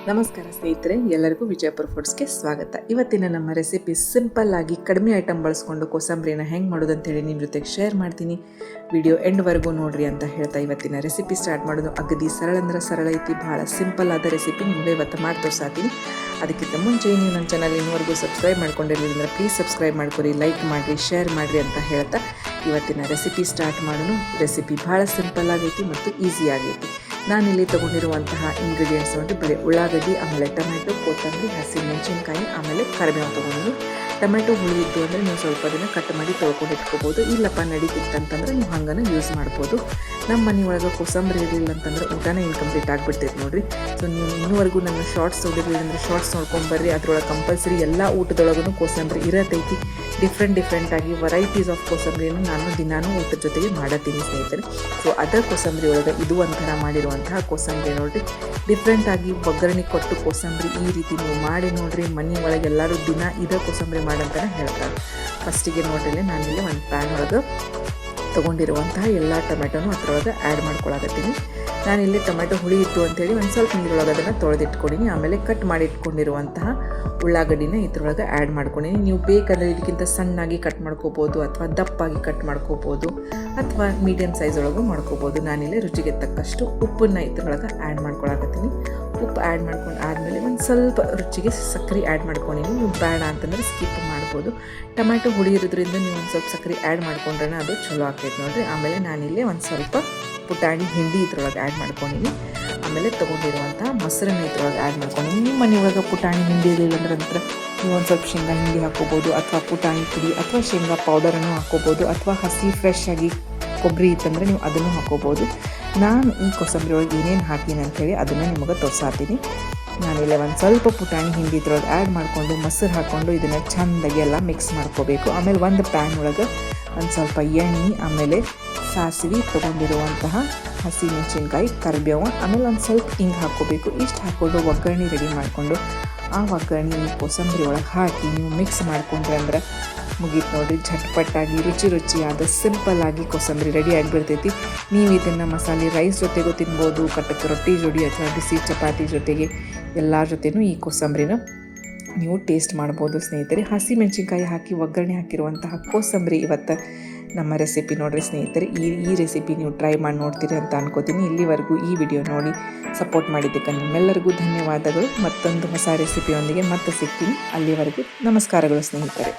ನಮಸ್ಕಾರ ಸ್ನೇಹಿತರೆ, ಎಲ್ಲರಿಗೂ ವಿಜಯಪುರ ಫುಡ್ಸ್ಗೆ ಸ್ವಾಗತ. ಇವತ್ತಿನ ನಮ್ಮ ರೆಸಿಪಿ ಸಿಂಪಲ್ ಆಗಿ ಕಡಿಮೆ ಐಟಮ್ ಬಳಸ್ಕೊಂಡು ಕೋಸಂಬರಿನ ಹೆಂಗೆ ಮಾಡೋದು ಅಂತೇಳಿ ನಿಮ್ಮ ಜೊತೆಗೆ ಶೇರ್ ಮಾಡ್ತೀನಿ. ವಿಡಿಯೋ ಎಂಡ್ವರೆಗೂ ನೋಡ್ರಿ ಅಂತ ಹೇಳ್ತಾ ಇವತ್ತಿನ ರೆಸಿಪಿ ಸ್ಟಾರ್ಟ್ ಮಾಡೋದು. ಅಗದಿ ಸರಳ ಅಂದ್ರೆ ಸರಳ ಐತಿ, ಭಾಳ ಸಿಂಪಲ್ ಆದ ರೆಸಿಪಿ ನಿಮಗೆ ಇವತ್ತು ಮಾಡಿ ತೋರಿಸಾತೀನಿ. ಅದಕ್ಕಿಂತ ಮುಂಚೆ ನೀವು ನನ್ನ ಚಾನಲ್ ಇನ್ನೂವರೆಗೂ ಸಬ್ಸ್ಕ್ರೈಬ್ ಮಾಡ್ಕೊಂಡಿರಲಿಲ್ಲ ಅಂದರೆ ಪ್ಲೀಸ್ ಸಬ್ಸ್ಕ್ರೈಬ್ ಮಾಡ್ಕೊರಿ, ಲೈಕ್ ಮಾಡಿರಿ, ಶೇರ್ ಮಾಡಿರಿ ಅಂತ ಹೇಳ್ತಾ ಇವತ್ತಿನ ರೆಸಿಪಿ ಸ್ಟಾರ್ಟ್ ಮಾಡೋಣ. ರೆಸಿಪಿ ಭಾಳ ಸಿಂಪಲ್ ಆಗೈತಿ ಮತ್ತು ಈಸಿ ಆಗೈತಿ. ನಾನಿಲ್ಲಿ ತೊಗೊಂಡಿರುವಂತಹ ಇಂಗ್ರೀಡಿಯೆಂಟ್ಸ್ ನೋಡಿ, ಬರೀ ಉಳ್ಳಾಗಡ್ಡಿ, ಆಮೇಲೆ ಟೊಮೆಟೊ, ಕೊತ್ತಂಬರಿ, ಹಸಿಮೆಣಸಿನ್ಕಾಯಿ, ಆಮೇಲೆ ಕರಿಬೇವು ತೊಗೊಂಡಿನಿ. ಟೊಮೆಟೊ ಹುಳಿದಿತ್ತು ಅಂದರೆ ನೀವು ಸ್ವಲ್ಪ ಅದನ್ನು ಕಟ್ ಮಾಡಿ ತೊಳ್ಕೊಂಡು ಇಟ್ಕೋಬೋದು. ಇಲ್ಲಪ್ಪ ನಡೀತಿತ್ತಂತಂದ್ರೆ ನೀವು ಹಂಗನ ಯೂಸ್ ಮಾಡ್ಬೋದು. ನಮ್ಮ ಮನೆ ಒಳಗೆ ಕೋಸಂಬರಿ ಇರಲಿಲ್ಲ ಅಂತಂದ್ರೆ ಊಟನೇ ಇನ್ಕಂಪ್ಲೀಟ್ ಆಗಿಬಿಡ್ತೈತೆ ನೋಡಿರಿ. ಸೊ ನೀವು ಇನ್ನೂವರೆಗೂ ನನ್ನ ಶಾರ್ಟ್ಸ್ ನೋಡಿರಲಿಲ್ಲ ಅಂದರೆ ಶಾರ್ಟ್ಸ್ ನೋಡ್ಕೊಂಬರ್ರಿ. ಅದರೊಳಗೆ ಕಂಪಲ್ಸರಿ ಎಲ್ಲ ಊಟದೊಳಗೂ ಕೋಸಂಬರಿ ಇರತೈತಿ. ಡಿಫ್ರೆಂಟಾಗಿ ವೆರೈಟೀಸ್ ಆಫ್ ಕೋಸಂಬರಿಯನ್ನು ನಾನು ದಿನಾನೂ ಊಟದ ಜೊತೆಗೆ ಮಾಡತ್ತೀನಿ ಸ್ನೇಹಿತರೆ. ಸೊ ಅದರ ಕೋಸಂಬರಿ ಒಳಗೆ ಇದು ಒಂಥರ ಮಾಡಿರುವಂತಹ ಕೋಸಂಬರಿ ನೋಡಿರಿ. ಡಿಫ್ರೆಂಟಾಗಿ ಒಗ್ಗರಣೆ ಕೊಟ್ಟು ಕೋಸಂಬರಿ ಈ ರೀತಿ ನೀವು ಮಾಡಿ ನೋಡಿರಿ. ಮನೆ ಒಳಗೆ ಎಲ್ಲರೂ ದಿನ ಇದೇ ಕೋಸಂಬರಿ ಮಾಡಂತಲೇ ಹೇಳ್ತಾರೆ. ಫಸ್ಟಿಗೆ ನೋಡ್ರಿ, ನಾನಿಲ್ಲಿ ಒಂದು ಪ್ಯಾನ್ ಒಳಗೆ ತೊಗೊಂಡಿರುವಂತಹ ಎಲ್ಲ ಟೊಮೆಟೊನು ಅದರೊಳಗೆ ಆ್ಯಡ್ ಮಾಡ್ಕೊಳಕತ್ತೀನಿ. ನಾನಿಲ್ಲಿ ಟೊಮೆಟೊ ಹುಳಿ ಇತ್ತು ಅಂಥೇಳಿ ಒಂದು ಸ್ವಲ್ಪ ನೀರೊಳಗೆ ಅದನ್ನು ತೊಳೆದಿಟ್ಕೊಂಡಿನಿ. ಆಮೇಲೆ ಕಟ್ ಮಾಡಿ ಇಟ್ಕೊಂಡಿರುವಂತಹ ಉಳ್ಳಾಗಡ್ಡಿನ ಇದ್ರೊಳಗೆ ಆ್ಯಡ್ ಮಾಡ್ಕೊಂಡಿನಿ. ನೀವು ಬೇಕಂದರೆ ಇದಕ್ಕಿಂತ ಸಣ್ಣಾಗಿ ಕಟ್ ಮಾಡ್ಕೋಬೋದು, ಅಥವಾ ದಪ್ಪಾಗಿ ಕಟ್ ಮಾಡ್ಕೋಬೋದು, ಅಥವಾ ಮೀಡಿಯಮ್ ಸೈಜ್ ಒಳಗೂ ಮಾಡ್ಕೋಬೋದು. ನಾನಿಲ್ಲಿ ರುಚಿಗೆ ತಕ್ಕಷ್ಟು ಉಪ್ಪನ್ನು ಇದ್ರೊಳಗೆ ಆ್ಯಡ್ ಮಾಡ್ಕೊಳಕತ್ತೀನಿ. ಉಪ್ಪು ಆ್ಯಡ್ ಮಾಡ್ಕೊಂಡು ಆದಮೇಲೆ ಒಂದು ಸ್ವಲ್ಪ ರುಚಿಗೆ ಸಕ್ಕರೆ ಆ್ಯಡ್ ಮಾಡ್ಕೊಂಡಿನಿ. ನೀವು ಬೇಡ ಅಂತಂದರೆ ಸ್ಕಿಪ್ ಮಾಡ್ಬೋದು. ಟೊಮೆಟೊ ಹುಳಿ ಇರೋದ್ರಿಂದ ನೀವು ಒಂದು ಸ್ವಲ್ಪ ಸಕ್ಕರೆ ಆ್ಯಡ್ ಮಾಡ್ಕೊಂಡ್ರೆ ಅದು ಚಲೋ ಆಗ್ತೈತೆ ನೋಡಿರಿ. ಆಮೇಲೆ ನಾನಿಲ್ಲಿ ಒಂದು ಸ್ವಲ್ಪ ಪುಟಾಣಿ ಹಿಂಡಿ ಇದ್ರೊಳಗೆ ಆ್ಯಡ್ ಮಾಡ್ಕೊಂಡಿನಿ. ಆಮೇಲೆ ತೊಗೊಂಡಿರುವಂಥ ಮೊಸರನ್ನ ಇದ್ರೊಳಗೆ ಆ್ಯಡ್ ಮಾಡ್ಕೊಂಡಿನಿ. ನಿಮ್ಮ ಮನೆಯೊಳಗೆ ಪುಟಾಣಿ ಹಿಂಡಿ ಇರಲಿಲ್ಲ ಅಂದ್ರೆ ನಂತರ ನೀವು ಒಂದು ಸ್ವಲ್ಪ ಶೇಂಗಾ ಹಿಂಡಿ ಹಾಕ್ಕೋಬೋದು, ಅಥವಾ ಪುಟಾಣಿ ಪುಡಿ ಅಥವಾ ಶೇಂಗಾ ಪೌಡರನ್ನು ಹಾಕ್ಕೋಬೋದು, ಅಥವಾ ಹಸಿ ಫ್ರೆಶ್ ಆಗಿ ಕೊಬ್ಬರಿ ಇತ್ತಂದರೆ ನೀವು ಅದನ್ನು ಹಾಕ್ಕೋಬೋದು. ನಾನು ಈ ಕೋಸಂಬರಿ ಒಳಗೆ ಏನೇನು ಹಾಕೀನಿ ಅಂಥೇಳಿ ಅದನ್ನು ನಿಮಗೆ ತೋರಿಸಾತೀನಿ. ನಾನಿಲ್ಲಿ ಒಂದು ಸ್ವಲ್ಪ ಪುಟಾಣಿ ಹಿಂಡಿ ಇದ್ರೊಳಗೆ ಆ್ಯಡ್ ಮಾಡಿಕೊಂಡು ಮೊಸರು ಹಾಕ್ಕೊಂಡು ಇದನ್ನು ಚೆಂದಾಗಿ ಎಲ್ಲ ಮಿಕ್ಸ್ ಮಾಡ್ಕೋಬೇಕು. ಆಮೇಲೆ ಒಂದು ಪ್ಯಾನ್ ಒಳಗೆ ಒಂದು ಸ್ವಲ್ಪ ಎಣ್ಣೆ, ಆಮೇಲೆ ಸಾಸಿವೆ, ತೊಗೊಂಡಿರುವಂತಹ ಹಸಿಮೆಣಸಿನ್ಕಾಯಿ, ಕರಿಬೇವು, ಆಮೇಲೆ ಒಂದು ಸ್ವಲ್ಪ ಹಿಂಗೆ ಹಾಕ್ಕೋಬೇಕು. ಇಷ್ಟು ಹಾಕ್ಕೊಂಡು ಒಗ್ಗರಣೆ ರೆಡಿ ಮಾಡಿಕೊಂಡು ಆ ಒಗ್ಗರಣೆ ಈ ಕೋಸಂಬರಿ ಒಳಗೆ ಹಾಕಿ ನೀವು ಮಿಕ್ಸ್ ಮಾಡಿಕೊಂಡ್ರೆ ಅಂದ್ರೆ ಮುಗೀತು ನೋಡಿರಿ. ಝಟ್ಪಟ್ಟಾಗಿ ರುಚಿಯಾದ ಸಿಂಪಲ್ಲಾಗಿ ಕೋಸಂಬರಿ ರೆಡಿ ಆಗಿಬಿಡ್ತೈತಿ. ನೀವು ಇದನ್ನು ಮಸಾಲೆ ರೈಸ್ ಜೊತೆಗೂ ತಿನ್ಬೋದು, ಕಟ್ಟಕ್ಕೆ ರೊಟ್ಟಿ ಜೋಡಿ ಅಥವಾ ಬಿಸಿ ಚಪಾತಿ ಜೊತೆಗೆ ಎಲ್ಲರ ಜೊತೆನೂ ಈ ಕೋಸಂಬರಿನ ನೀವು ಟೇಸ್ಟ್ ಮಾಡ್ಬೋದು ಸ್ನೇಹಿತರೆ. ಹಸಿಮೆಣಸಿನ್ಕಾಯಿ ಹಾಕಿ ಒಗ್ಗರಣೆ ಹಾಕಿರುವಂತಹ ಕೋಸಂಬರಿ ಇವತ್ತು ನಮ್ಮ ರೆಸಿಪಿ ನೋಡಿರಿ ಸ್ನೇಹಿತರೆ. ಈ ರೆಸಿಪಿ ನೀವು ಟ್ರೈ ಮಾಡಿ ನೋಡ್ತೀರಿ ಅಂತ ಅನ್ಕೋತೀನಿ. ಇಲ್ಲಿವರೆಗೂ ಈ ವಿಡಿಯೋ ನೋಡಿ ಸಪೋರ್ಟ್ ಮಾಡಿದ್ದಕ್ಕೆ ನಿಮ್ಮೆಲ್ಲರಿಗೂ ಧನ್ಯವಾದಗಳು. ಮತ್ತೊಂದು ಹೊಸ ರೆಸಿಪಿಯೊಂದಿಗೆ ಮತ್ತೆ ಸಿಗ್ತೀನಿ. ಅಲ್ಲಿವರೆಗೂ ನಮಸ್ಕಾರಗಳು ಸ್ನೇಹಿತರೆ.